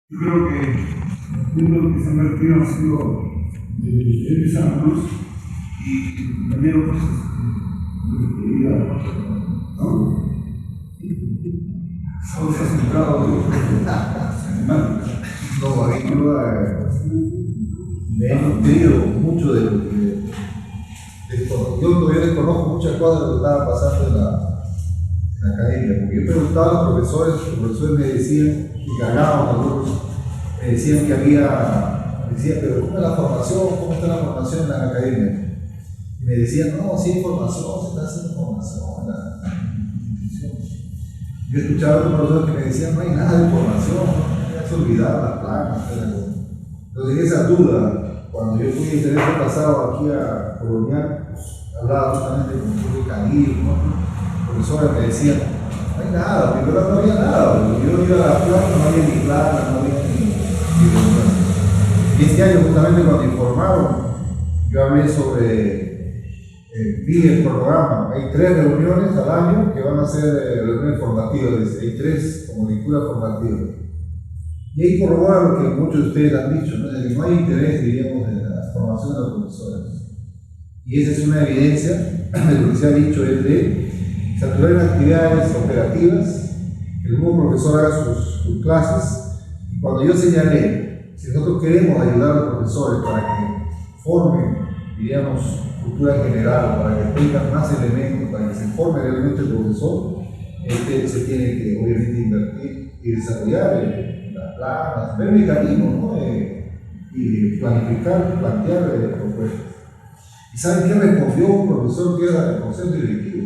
Yo creo que los puntos que se han vertido han sido de diferentes ángulos y también otros ¿no? Todos se han centrado en no, a mí me he nutrido mucho de lo que yo todavía desconozco muchas cosas de lo que estaba pasando en la academia, porque yo preguntaba a los profesores me decían, y ganaban algunos, me decían que pero ¿cómo es la formación? ¿Cómo está la formación en la academia? Y me decían, no, sí hay formación, se está haciendo formación en la institución. Yo escuchaba a otros profesores que me decían, no hay nada de formación, no hay que olvidar las planas. Entonces esa duda, cuando yo fui el semestre pasado aquí a Colonial, hablaba justamente con el profe Camilo, ¿no? Profesores me decían, no hay nada, primero no había nada, yo iba a la plana, no había ni plana, no había ni y este año justamente cuando informaron, yo hablé sobre, vi el programa, hay 3 reuniones al año que van a ser reuniones formativas, hay 3 como lectura formativa. Y ahí corrobora lo que muchos de ustedes han dicho, ¿no? De que no hay interés, diríamos, en la formación de los profesores. Y esa es una evidencia de lo que se ha dicho, es de saturar en actividades operativas, que el nuevo profesor haga sus clases. Y cuando yo señalé, si nosotros queremos ayudar a los profesores para que formen, diríamos, cultura general, para que tengan más elementos, para que se forme realmente el profesor, se tiene que obviamente invertir y desarrollar las planas, ver mecanismos, ¿no? Y planificar, plantear propuestas. ¿Y saben qué respondió un profesor que era el consejo directivo?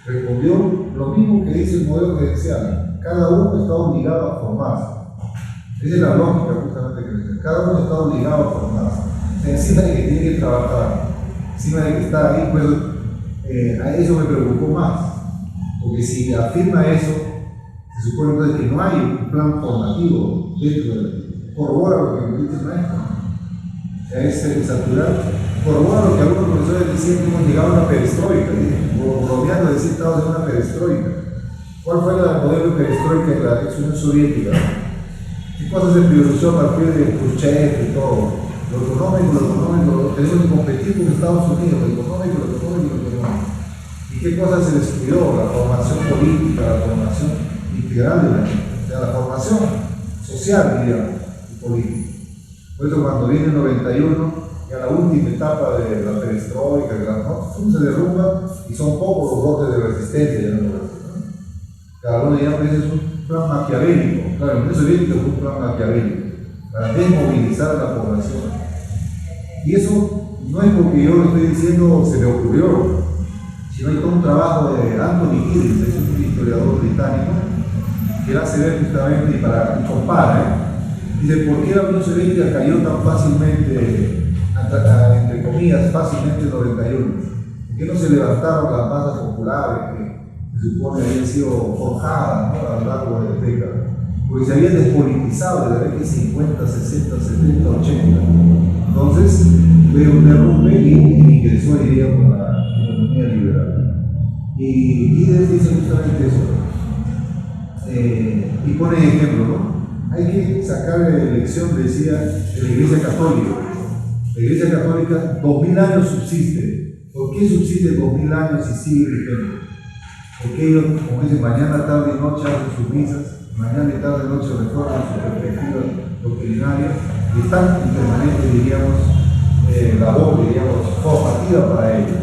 Respondió lo mismo que dice el modelo gerencial: cada uno está obligado a formarse. Esa es la lógica justamente que dice: cada uno está obligado a formarse. Encima de que tiene que trabajar, encima de que está ahí, pues a eso me preocupó más. Porque si afirma eso, se supone entonces que no hay un plan formativo dentro de corrobora lo que dice el maestro. Es saturar, corrobora lo que algunos profesores decían que hemos llegado a una perestroika, bromeando decir que estamos en una perestroika. ¿Cuál fue el modelo de perestroika en la ex Unión Soviética? ¿Qué cosas se priorizó a partir de Khrushchev y todo? Lo económico, tenemos que competir con Estados Unidos, lo económico. ¿Y qué cosas se descuidó? La formación política, la formación integral de la gente, o sea, la formación social, diríamos, y política. Por eso cuando viene el 91, ya la última etapa de la perestroika, se derrumba y son pocos los brotes de resistencia. Ya no, cada uno ya es un plan maquiavélico. Claro, en la Unión Soviética fue un plan maquiavélico para desmovilizar a la población. Y eso no es porque yo lo estoy diciendo, se me ocurrió, sino hay todo un trabajo de Anthony Giddens, es un historiador británico, que hace ver justamente y compara. Dice, ¿por qué la Unión Soviética cayó tan fácilmente, entre comillas, fácilmente en 91? ¿Por qué no se levantaron las masas populares que se supone habían sido forjadas, ¿no?, a lo largo de décadas? Porque se habían despolitizado desde la década 50, 60, 70, 80. Entonces, fue un derrumbe y ingresó, diríamos, a la economía liberal. Y Giddens dice justamente eso. Y pone ejemplo, ¿no? Hay que sacar lección, decía, de la Iglesia Católica. La Iglesia Católica 2000 años subsiste. ¿Por qué subsiste 2000 años y sigue vigente? Porque ellos, como dicen, mañana, tarde y noche hacen sus misas, mañana y tarde y noche reforman sus perspectivas doctrinarias y están en permanente, diríamos, labor, diríamos, formativa para ellos.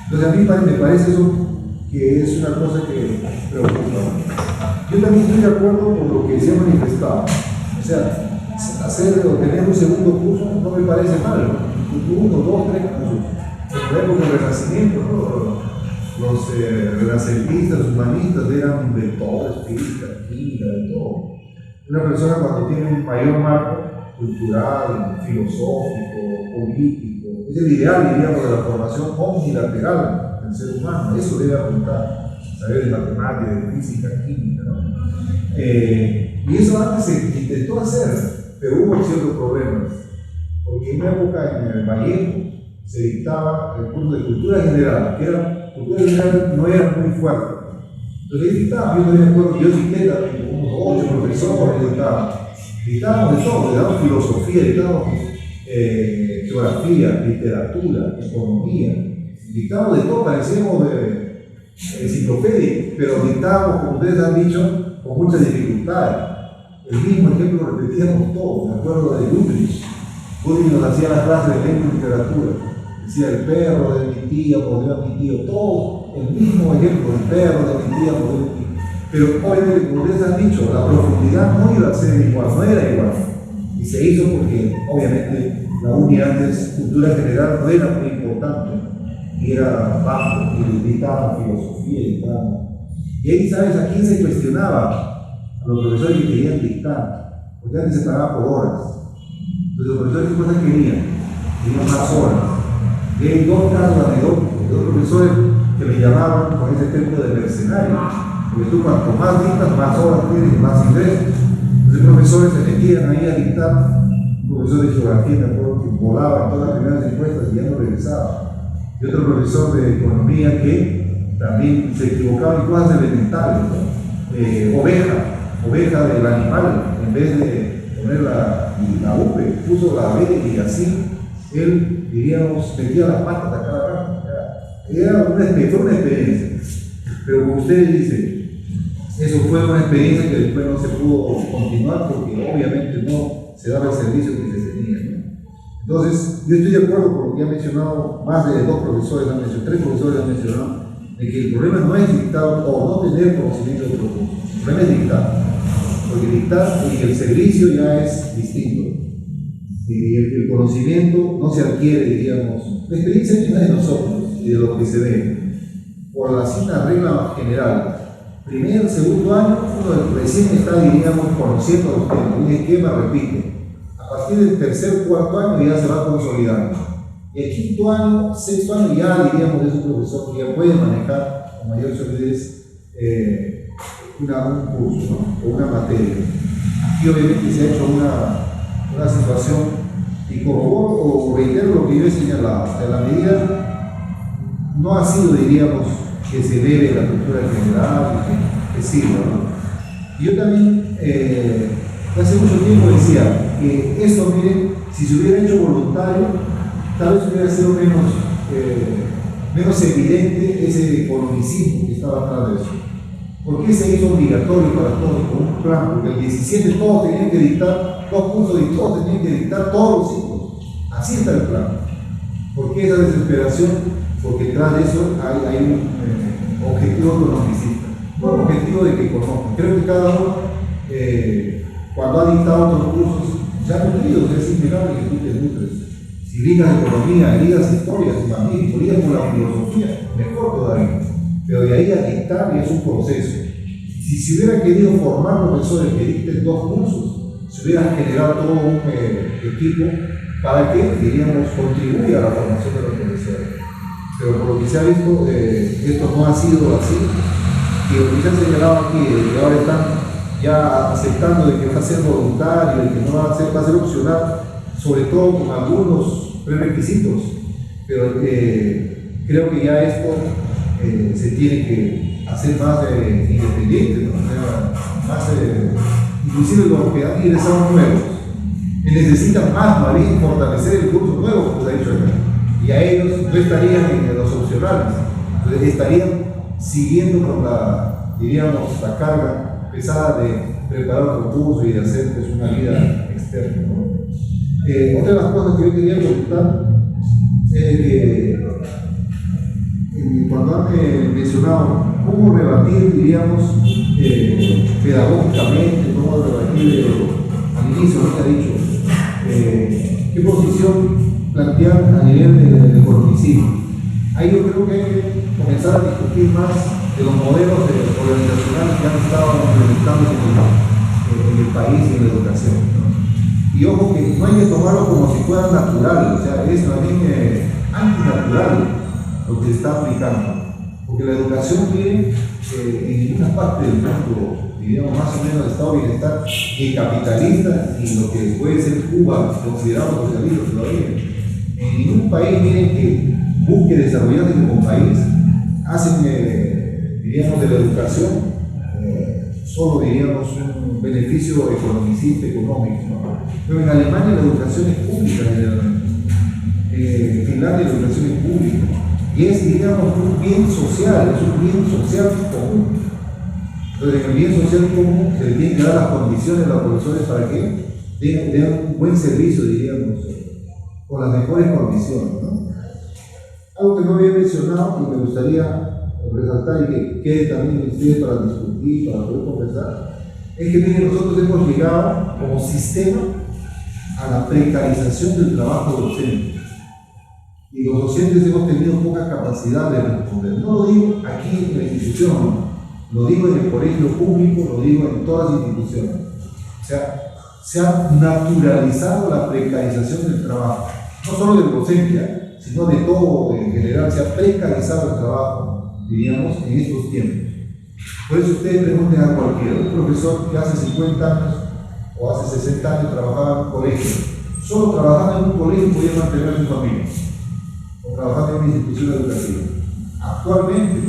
Entonces a mí me parece eso que es una cosa que preocupa. Yo también estoy de acuerdo con lo que se ha manifestado. O sea, hacer o tener un segundo curso no me parece mal. 1, 2, 3 cursos. En la época del Renacimiento, ¿no? Los renacentistas, humanistas eran inventores, física, química, de todo. Una persona cuando tiene un mayor marco cultural, filosófico, político, es el ideal, diríamos, de la formación omnilateral del ser humano. Eso debe apuntar. Saber de matemáticas, de física, química, ¿no? Y eso antes se intentó hacer, pero hubo ciertos problemas. Porque en una época en el Vallejo se dictaba el curso de cultura general, que era, cultura general no era muy fuerte. Entonces ahí dictaba, yo no me acuerdo, yo cité también, como 8 profesores dictaban. Dictábamos de todo, dictábamos filosofía, dictábamos geografía, literatura, economía, dictábamos de todo, parecíamos de enciclopedia, pero dictábamos, como ustedes han dicho, con muchas dificultades. El mismo ejemplo lo repetíamos todos. Me acuerdo de Goodrich. Goodrich nos hacía la clase de lengua y literatura. Decía: el perro de mi tía mordió a mi tío. Todo el mismo ejemplo: el perro de mi tía mordió a mi tío. Pero obviamente, como ustedes han dicho, la profundidad no iba a ser igual, no era igual. Y se hizo porque, obviamente, la UNI antes, cultura general, no era muy importante. Y era bajo, y dictaban filosofía, dictaban. Y ahí, ¿sabes a quién se cuestionaba? A los profesores que querían dictar, porque antes se pagaba por horas. Entonces los profesores, ¿qué cosas querían? Querían más horas. Y hay dos casos anecdóticos, dos profesores que me llamaban con ese ejemplo de mercenario, porque tú cuanto más dictas, más horas tienes y más ingresos. Entonces los profesores se metían ahí a dictar. Un profesor de geografía, me acuerdo, que volaba en todas las primeras encuestas y ya no regresaba. Y otro profesor de economía que también se equivocaba en cosas elementales, oveja del animal, en vez de poner la V, puso la B, y así él, diríamos, metía las patas a cada rato. Fue una experiencia. Pero como ustedes dicen, eso fue una experiencia que después no se pudo continuar porque obviamente no se daba el servicio que se tenía, ¿no? Entonces, yo estoy de acuerdo con lo que han mencionado, más de dos profesores han mencionado, tres profesores han mencionado, de que el problema no es dictar o no tener conocimiento de profundo, el problema es dictar, porque dictar y el servicio ya es distinto. Y el conocimiento no se adquiere, diríamos, la experiencia viene de nosotros y de lo que se ve, por una regla general. Primer, segundo año, uno recién está, diríamos, conociendo a usted, un esquema repite. A partir del tercer, cuarto año ya se va consolidando. Y el quinto año, sexto año, ya diríamos es un profesor que ya puede manejar con mayor solidez un curso, ¿no? O una materia. Aquí obviamente se ha hecho una situación, y corroboro o reitero lo que yo he señalado. En la medida no ha sido, diríamos, que se debe la cultura general, que sirva, ¿no? Y yo también hace mucho tiempo decía que esto, miren, si se hubiera hecho voluntario, tal vez hubiera sido menos evidente ese economicismo que estaba atrás de eso. ¿Por qué se hizo obligatorio para todos con un plan? Porque el 17 todos tenían que dictar dos cursos y todos tenían que dictar todos los ciclos. Así está el plan. ¿Por qué esa desesperación? Porque detrás de eso hay un objetivo economicista, no un objetivo de que conozcan. Creo que cada uno, cuando ha dictado otros cursos, se ha nutrido, es innegable que tú te nutres. Si ligas economía, ligas historias, magnífico, ligas con la filosofía, mejor todavía. Pero de ahí a dictar ya es un proceso. Si se hubiera querido formar profesores que dicten dos cursos, se hubiera generado todo un equipo para que, diríamos, contribuya a la formación de los profesores. Pero por lo que se ha visto, esto no ha sido así. Y lo que se ha señalado aquí, que ahora están ya aceptando de que va a ser voluntario, de que no va a ser opcional, sobre todo con algunos prerequisitos. Pero creo que ya esto se tiene que hacer más independiente, ¿no? O sea, más, inclusive los que han ingresado nuevos, que necesitan más bien fortalecer el curso nuevo, como se ha dicho acá. Y a ellos no estarían en los opcionales, entonces estarían siguiendo con diríamos, la carga pesada de preparar otro curso y de hacer pues, una vida externa, ¿no? Otra de las cosas que yo quería preguntar es que cuando han mencionado cómo rebatir, diríamos, pedagógicamente, cómo rebatir, al inicio no se ha dicho, qué posición plantear a nivel de economicismo. Ahí yo creo que hay que comenzar a discutir más de los modelos organizacionales que han estado implementándose en el país y en la educación, ¿no? Y ojo que no hay que tomarlo como si fueran naturales, o sea, es también antinatural lo que se está aplicando, porque la educación tiene en ninguna parte del mundo, diríamos más o menos, estado de bienestar ni capitalista, ni lo que puede ser Cuba, considerado socialista todavía. En ningún país, miren, que busque desarrollarse como país, hacen, diríamos, de la educación solo, diríamos, beneficio economicista, económico, ¿no? Pero en Alemania la educación es pública generalmente. En Finlandia la educación es pública. Y es, diríamos, un bien social, es un bien social común. Entonces, en el bien social común se le tienen que dar las condiciones a los profesores para que den un buen servicio, diríamos, con las mejores condiciones, ¿no? Algo que no había mencionado y me gustaría resaltar y que quede también en ustedes para discutir, para poder conversar, es que miren, nosotros hemos llegado como sistema a la precarización del trabajo docente. Y los docentes hemos tenido poca capacidad de responder. No lo digo aquí en la institución, ¿no? Lo digo en el colegio público, lo digo en todas las instituciones. O sea, se ha naturalizado la precarización del trabajo, no solo del docente, sino de todo en general. Se ha precarizado el trabajo, diríamos, en estos tiempos. Por eso ustedes pregunten a cualquiera, un profesor que hace 50 años o hace 60 años trabajaba en un colegio, solo trabajando en un colegio podía mantener a su familia, o trabajando en una institución educativa. Actualmente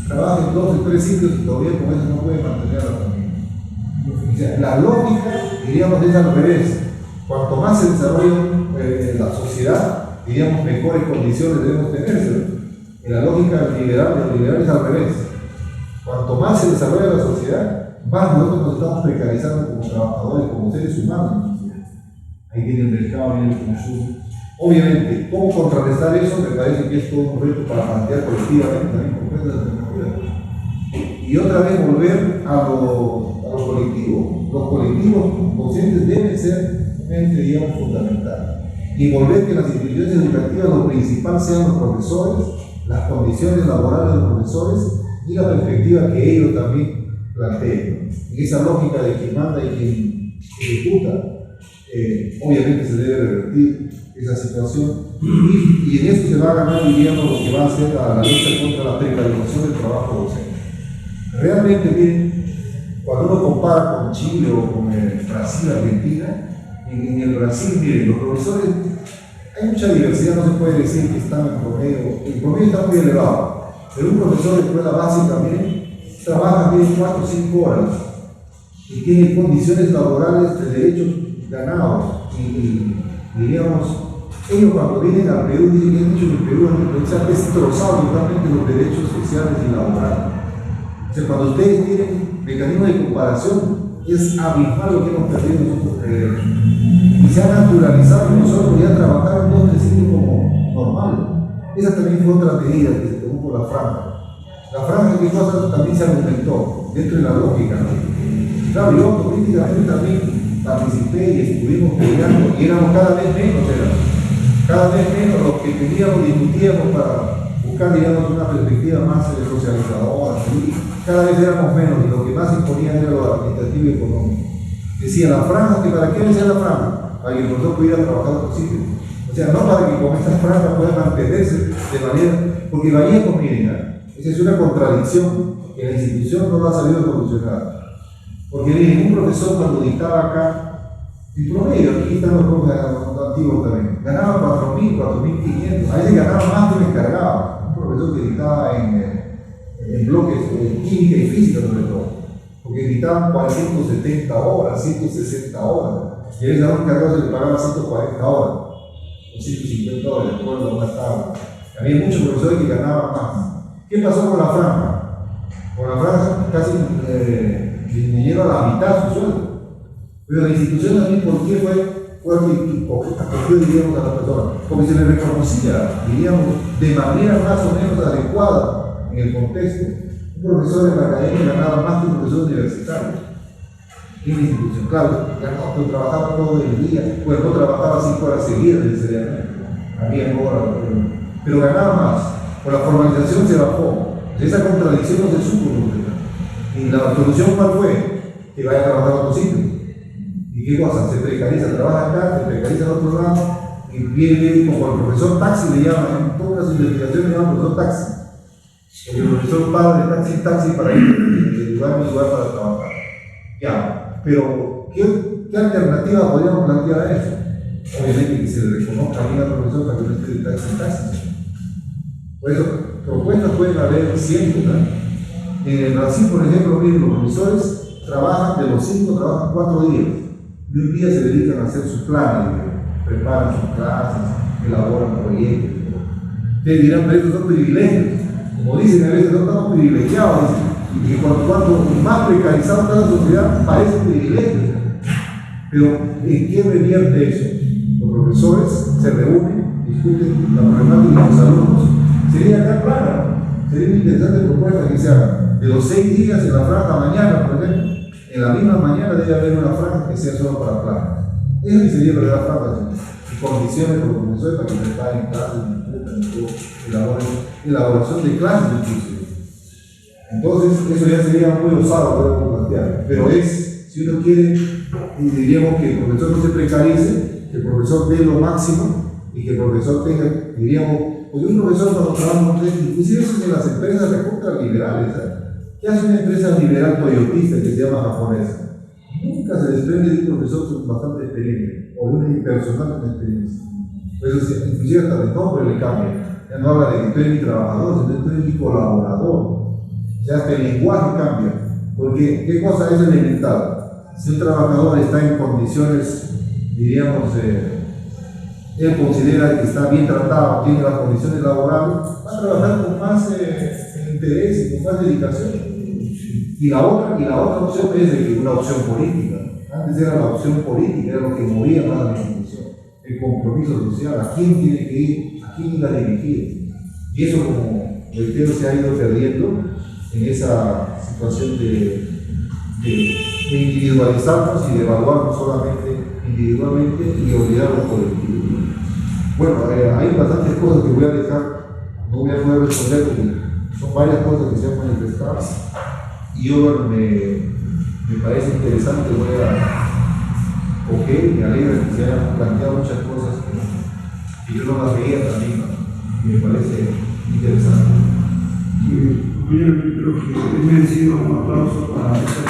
trabaja en 2 o 3 sitios y todavía con eso no puede mantener a la familia. O sea, la lógica, diríamos, es al revés. Cuanto más se desarrolla la sociedad, diríamos, mejores condiciones debemos tener. En la lógica neoliberal es al revés. Cuanto más se desarrolla la sociedad, más nosotros nos estamos precarizando como trabajadores, como seres humanos. Ahí viene el mercado, viene el consumo. Obviamente, ¿cómo contrarrestar eso? Me parece que es todo un reto para plantear colectivamente también propuestas alternativas. Y otra vez volver a lo colectivo. Los colectivos docentes deben ser un ente, digamos, fundamental. Y volver que las instituciones educativas lo principal sean los profesores, las condiciones laborales de los profesores y la perspectiva que ellos también planteen. En esa lógica de quien manda y quien ejecuta, obviamente se debe revertir esa situación y en eso se va a ganar, diríamos, lo que va a ser la lucha contra la precarización del trabajo docente. Realmente, miren, cuando uno compara con Chile o con Brasil, Argentina, en el Brasil, miren, los profesores, hay mucha diversidad, no se puede decir que están en promedio, el promedio está muy elevado, pero un profesor de escuela básica, miren, trabaja 4 o 5 horas y tiene condiciones laborales de derechos ganados y diríamos, ellos cuando vienen al Perú dicen que han dicho que el Perú se ha destrozado totalmente los derechos sociales y laborales. O sea, cuando ustedes tienen mecanismos de comparación, es abismal lo que hemos perdido nosotros. Y se ha naturalizado que nosotros ya trabajar en 2 o 3 sitios como normal. Esa también fue otra medida que se tomó por la franja. La franja, ¿qué cosa? También se argumentó dentro de la lógica, ¿no? Claro, yo políticamente también participé y estuvimos peleando y éramos cada vez menos los que teníamos, discutíamos para buscar, digamos, una perspectiva más socializadora. ¿Sí? Cada vez éramos menos y lo que más imponían era lo administrativo y económico. Decía la franja, que para qué decía la franja, para que el profesor pudiera trabajar por sitio. O sea, no para que con estas franjas puedan mantenerse de manera, porque Vallejo, miren, esa es una contradicción que la institución no lo ha sabido solucionar. Porque miren, un profesor cuando dictaba acá, en promedio, aquí están los profes antiguos también, ganaba 4.000, 4.500, a veces ganaba más que me encargaba. Un profesor que dictaba en bloques de química y física sobre todo, porque dictaban 470 horas, 160 horas, y a veces a un encargado se le pagaba 140 horas, o 150 horas, de acuerdo a una tabla. Había muchos profesores que ganaban más. ¿Qué pasó con la franja? Con la franja casi disminuyeron a la mitad su sueldo. Pero la institución también, ¿por qué fue acogió, diríamos, a la persona? Porque se le reconocía, diríamos, de manera más o menos adecuada en el contexto. Un profesor en la academia ganaba más que un profesor universitario en la institución. Claro, pero trabajaba todo el día, pues no trabajaba 5 horas seguidas necesariamente, había horas, pero ganaba más. Por la formalización se bajó. Esa contradicción no se supo solucionar. Y la solución, ¿cuál fue? Que vaya a trabajar a otro sitio. ¿Y qué cosa? Se precariza, trabaja acá, se precariza en otro lado, y viene como el profesor taxi le llaman, en todas las investigaciones le llaman profesor taxi. Porque el profesor paga de taxi en taxi para ir de lugar en lugar para trabajar. Ya, pero ¿qué alternativa podríamos plantear a eso? Obviamente que se le reconozca a al profesor para que no esté de taxi en taxi. Por eso, propuestas pueden haber siempre, ¿no? En el Brasil, por ejemplo, miren, los profesores trabajan, de los 5 trabajan 4 días, y un día se dedican a hacer sus planes, preparan sus clases, elaboran proyectos. Ustedes dirán, pero estos son privilegios. Como dicen a veces, no estamos privilegiados, y que cuanto más precarizado está la sociedad, parece privilegio. Pero ¿en qué revierte eso? Los profesores se reúnen, discuten la problemática de los alumnos. Sería acá clara, ¿no? Sería una interesante propuesta que se haga. De los 6 días en la franja mañana, por ejemplo, en la misma mañana debe haber una franja que sea solo para planes. Eso sería verdad franja, y condiciones para los profesores para que preparen clases, discutan, elaboración de clases inclusive. Entonces, eso ya sería muy osado poder plantear, pero es, si uno quiere, diríamos que el profesor no se precarice, que el profesor dé lo máximo y que el profesor tenga, diríamos, porque un profesor cuando trabaja, inclusive eso es en las empresas recontra liberales, ¿sabes? ¿Qué hace una empresa liberal toyotista que se llama japonesa? Nunca se desprende de un profesor con bastante experiencia, o de un impersonal con experiencia. Entonces, inclusive hasta el nombre le cambia. Ya no habla de que tú eres mi trabajador, sino que tú eres mi colaborador. Ya hasta el lenguaje cambia. Porque, ¿qué cosa es elemental? Si un trabajador está en condiciones, diríamos, él considera que está bien tratado, tiene las condiciones laborales, va a trabajar con más interés y con más dedicación. Y la otra opción es una opción política. Antes era la opción política, era lo que movía más a la institución. El compromiso social, a quién tiene que ir, a quién ir a dirigir. Y eso, como reitero, se ha ido perdiendo en esa situación de individualizarnos y de evaluarnos solamente individualmente y olvidar los colectivos. Bueno, hay bastantes cosas que voy a dejar, no voy a poder responder porque son varias cosas que se han manifestado. Y yo, bueno, me parece interesante, me alegra que se hayan planteado muchas cosas que yo no las veía también, ¿no? Y me parece interesante. Compañero, yo creo que es merecido un aplauso para esta